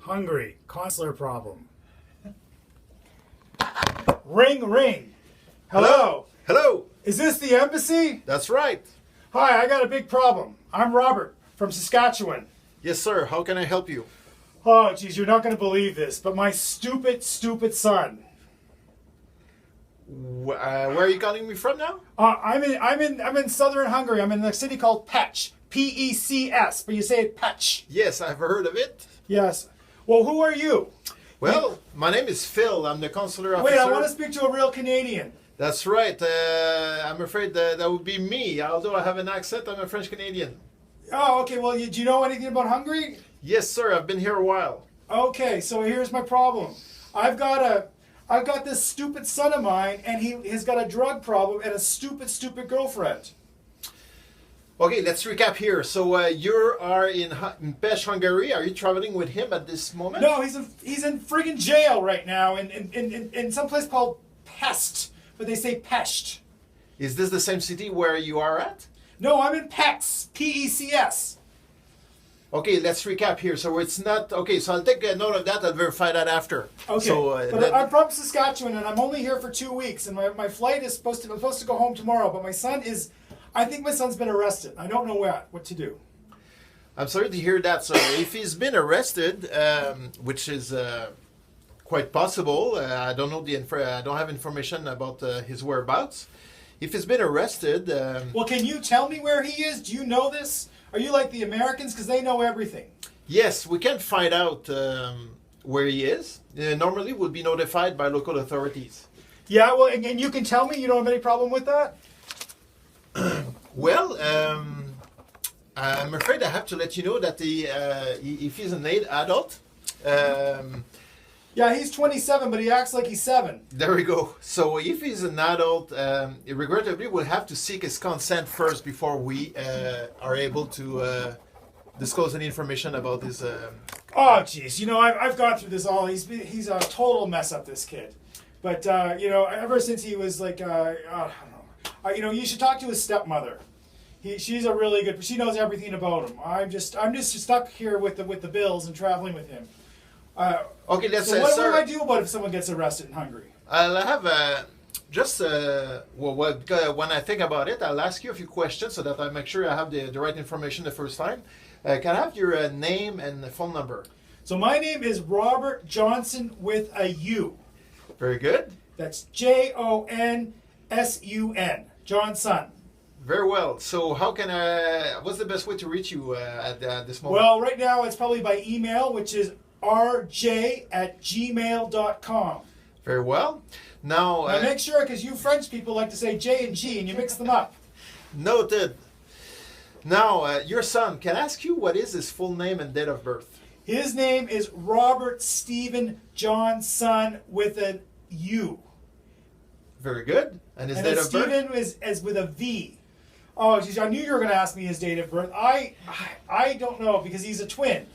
Hungary, consular problem. Ring, ring. Hello. Hello. Is this the embassy? That's right. Hi, I got a big problem. I'm Robert from Saskatchewan. Yes, sir. How can I help you? Oh, geez, you're not going to believe this, but my stupid son. Where are you calling me from now? I'm in southern Hungary. I'm in a city called Pest. P-E-C-S, but you say it Pest. Yes, I've heard of it. Yes. Well, who are you? Well, my name is Phil. I'm the consular officer. Wait, I want to speak to a real Canadian. That's right. I'm afraid that would be me. Although I have an accent, I'm a French Canadian. Oh, okay. Well, do you know anything about Hungary? Yes, sir. I've been here a while. Okay, so here's my problem. I've got this stupid son of mine, and he's got a drug problem and a stupid girlfriend. Okay, let's recap here. So you are in Pest, Hungary. Are you traveling with him at this moment? No, he's in friggin' jail right now in some place called Pest, but they say Pest. Is this the same city where you are at? No, I'm in Pecs, P-E-C-S. Okay, let's recap here. So it's not okay. So I'll take a note of that. I'll verify that after. Okay, So, but I'm from Saskatchewan and I'm only here for 2 weeks, and my flight is I'm supposed to go home tomorrow. But I think my son's been arrested. I don't know what to do. I'm sorry to hear that. So if he's been arrested, which is quite possible, I don't know I don't have information about his whereabouts. If he's been arrested, well, can you tell me where he is? Do you know this? Are you like the Americans? Because they know everything. yes, we can find out where he is. Normally, we'll be notified by local authorities. Yeah, well, and you can tell me you don't have any problem with that? Well, I'm afraid I have to let you know that if he's an adult. Yeah, he's 27, but he acts like he's 7. There we go. So if he's an adult, regrettably, we'll have to seek his consent first before we are able to disclose any information about his. Oh, jeez. I've gone through this all. He's a total mess up, this kid. But ever since he was like, I don't know. You should talk to his stepmother. She's a really good. She knows everything about him. I'm just stuck here with the bills and traveling with him. Okay, let's so what sir. do I do about if someone gets arrested in Hungary? I'll have when I think about it, I'll ask you a few questions so that I make sure I have the right information the first time. Can I have your name and phone number? So my name is Robert Johnson with a U. Very good. That's Jonsun. Johnson. Very well. So what's the best way to reach you at this moment? Well, right now it's probably by email, which is rj@gmail.com. Very well. Now make sure, because you French people like to say J and G, and you mix them up. Noted. Now, your son, can I ask you what is his full name and date of birth? His name is Robert Stephen Johnson with a U. Very good. And his date of birth? Stephen is with a V. Oh, geez, I knew you were going to ask me his date of birth. I don't know, because he's a twin.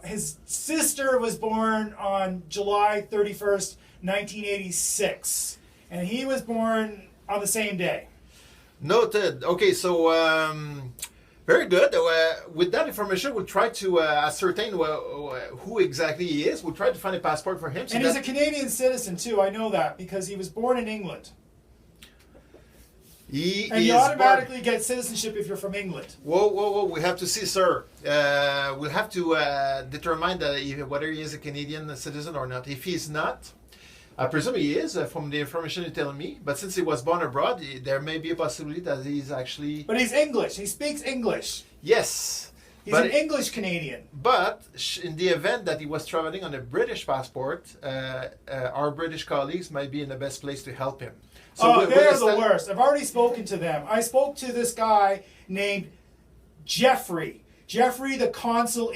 His sister was born on July 31st, 1986. And he was born on the same day. Noted. Okay, so very good. With that information, we'll try to ascertain who exactly he is. We'll try to find a passport for him. And he's a Canadian citizen, too. I know that, because he was born in England. You automatically get citizenship if you're from England. Whoa. We have to see, sir. We'll have to determine whether he is a Canadian citizen or not. If he's not, I presume he is from the information you're telling me. But since he was born abroad, there may be a possibility that he's actually... But he's English. He speaks English. Yes. He's an English Canadian. But in the event that he was traveling on a British passport, our British colleagues might be in the best place to help him. So they're the worst. I've already spoken to them. I spoke to this guy named Jeffrey. Jeffrey, the consul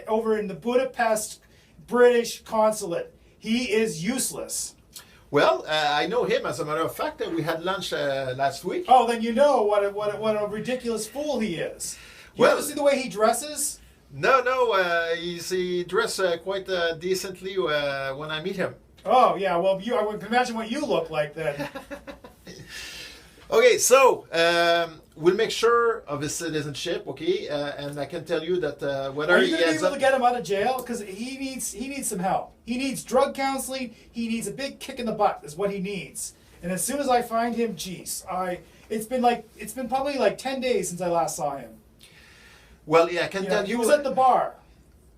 over in the Budapest British consulate. He is useless. Well, I know him, as a matter of fact. We had lunch last week. Oh, then you know what a ridiculous fool he is. You ever see the way he dresses? No. He dresses quite decently when I meet him. Oh, yeah. Well, I would imagine what you look like then. Okay, so we'll make sure of his citizenship, okay? And I can tell you that whether Are you he going to be ends able up... to get him out of jail? Because he needs some help. He needs drug counseling. He needs a big kick in the butt. Is what he needs. And as soon as I find him, geez, it's been probably like 10 days since I last saw him. Well, yeah, I can tell He you... was at the bar.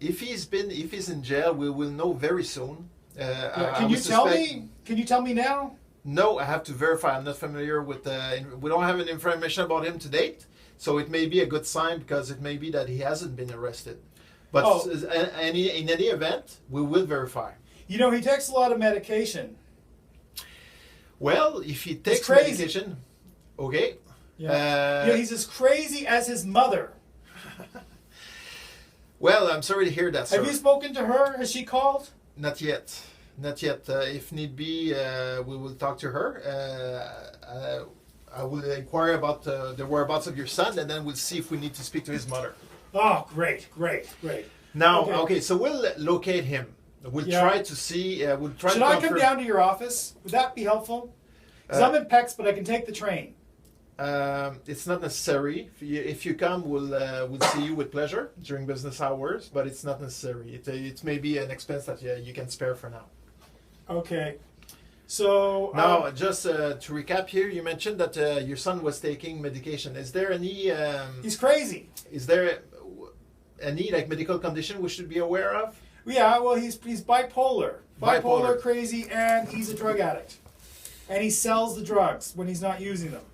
If he's in jail, we will know very soon. Can you tell me? Can you tell me now? No, I have to verify. I'm not familiar with. We don't have any information about him to date, so it may be a good sign because it may be that he hasn't been arrested. But in any event, we will verify. You know, he takes a lot of medication. Well, if he takes crazy. medication, okay. Yeah. He's as crazy as his mother. Well, I'm sorry to hear that, sir. Have you spoken to her? Has she called? Not yet. Not yet. If need be, we will talk to her. I will inquire about the whereabouts of your son, and then we'll see if we need to speak to his mother. Oh, great. Now, okay, so we'll locate him. We'll try to see. We'll try. Should I come down to your office? Would that be helpful? Because I'm in Pest, but I can take the train. It's not necessary. If you come, we'll see you with pleasure during business hours, but it's not necessary. It may be an expense that you can spare for now. Okay. So now, just to recap here, you mentioned that your son was taking medication. Is there any? He's crazy. Is there any medical condition we should be aware of? Yeah. Well, he's bipolar, crazy, and he's a drug addict, and he sells the drugs when he's not using them.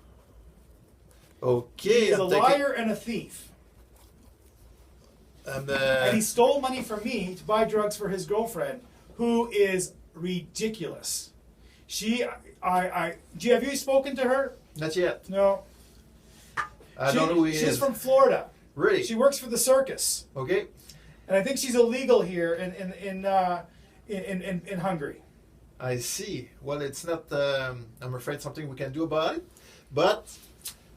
Okay. He's a liar and a thief. And he stole money from me to buy drugs for his girlfriend, who is ridiculous. Have you spoken to her? Not yet. No. I don't know who he is. She's from Florida. Really? She works for the circus. Okay. And I think she's illegal here in Hungary. I see. Well, it's not. I'm afraid something we can do about it, but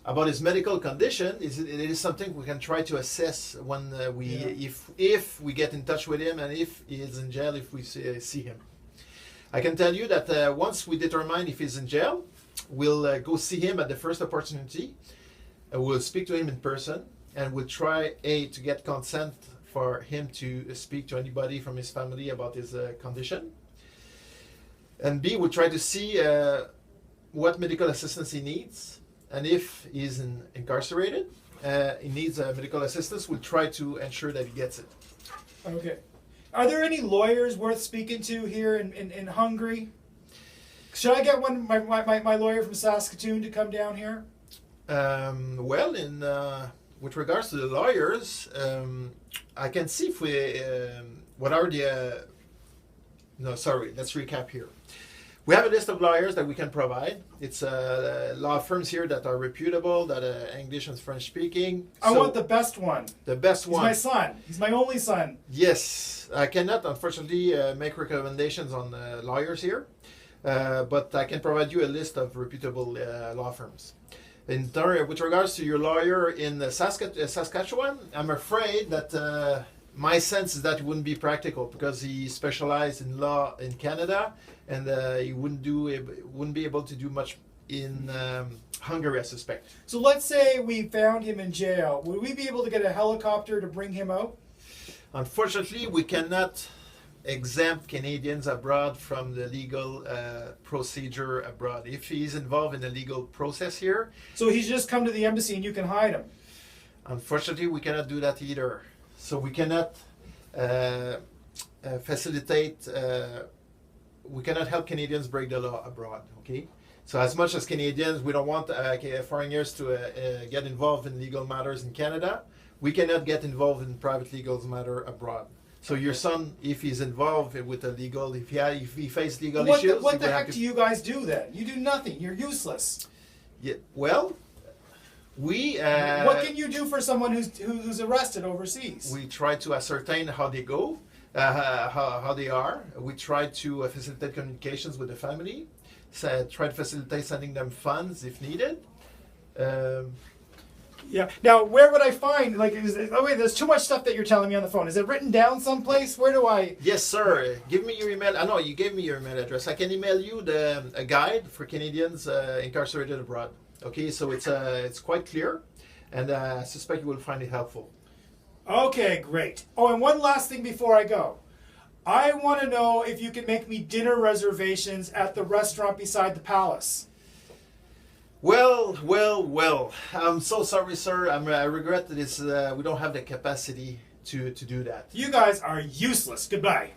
about his medical condition, it is something we can try to assess when if we get in touch with him and if he is in jail, if we see him. I can tell you that once we determine if he's in jail, we'll go see him at the first opportunity. We'll speak to him in person, and we'll try to get consent for him to speak to anybody from his family about his condition. And B, we'll try to see what medical assistance he needs. And if he's incarcerated, he needs medical assistance, we'll try to ensure that he gets it. Okay. Are there any lawyers worth speaking to here in Hungary? Should I get my lawyer from Saskatoon to come down here? Well, with regards to the lawyers, I can see if we... what are the... no, sorry, let's recap here. We have a list of lawyers that we can provide. It's law firms here that are reputable, that are English and French speaking. I want the best one. The best one. He's my son. He's my only son. Yes. I cannot, unfortunately, make recommendations on lawyers here, but I can provide you a list of reputable law firms. With regards to your lawyer in Saskatchewan, I'm afraid that my sense is that it wouldn't be practical because he specialized in law in Canada, and he wouldn't be able to do much in Hungary, I suspect. So let's say we found him in jail. Would we be able to get a helicopter to bring him out? Unfortunately, we cannot exempt Canadians abroad from the legal procedure abroad. If he's involved in a legal process here... So he's just come to the embassy and you can hide him? Unfortunately, we cannot do that either. So we cannot facilitate... we cannot help Canadians break the law abroad, okay? So as much as Canadians, we don't want foreigners to get involved in legal matters in Canada, we cannot get involved in private legal matter abroad. So your son, if he's involved with a legal, if he faces legal issues... What the heck do you guys do then? You do nothing. You're useless. Yeah, well, we... what can you do for someone who's arrested overseas? We try to ascertain how they go, how they are. We try to facilitate communications with the family. Try to facilitate sending them funds if needed. Yeah. Now, where would I find, there's too much stuff that you're telling me on the phone. Is it written down someplace? Where do I... Yes, sir. Give me your email. I know you gave me your email address. I can email you a guide for Canadians incarcerated abroad. Okay, so it's quite clear, and I suspect you will find it helpful. Okay, great. Oh, and one last thing before I go. I want to know if you can make me dinner reservations at the restaurant beside the palace. Well. I'm so sorry, sir. I regret that we don't have the capacity to do that. You guys are useless. Goodbye.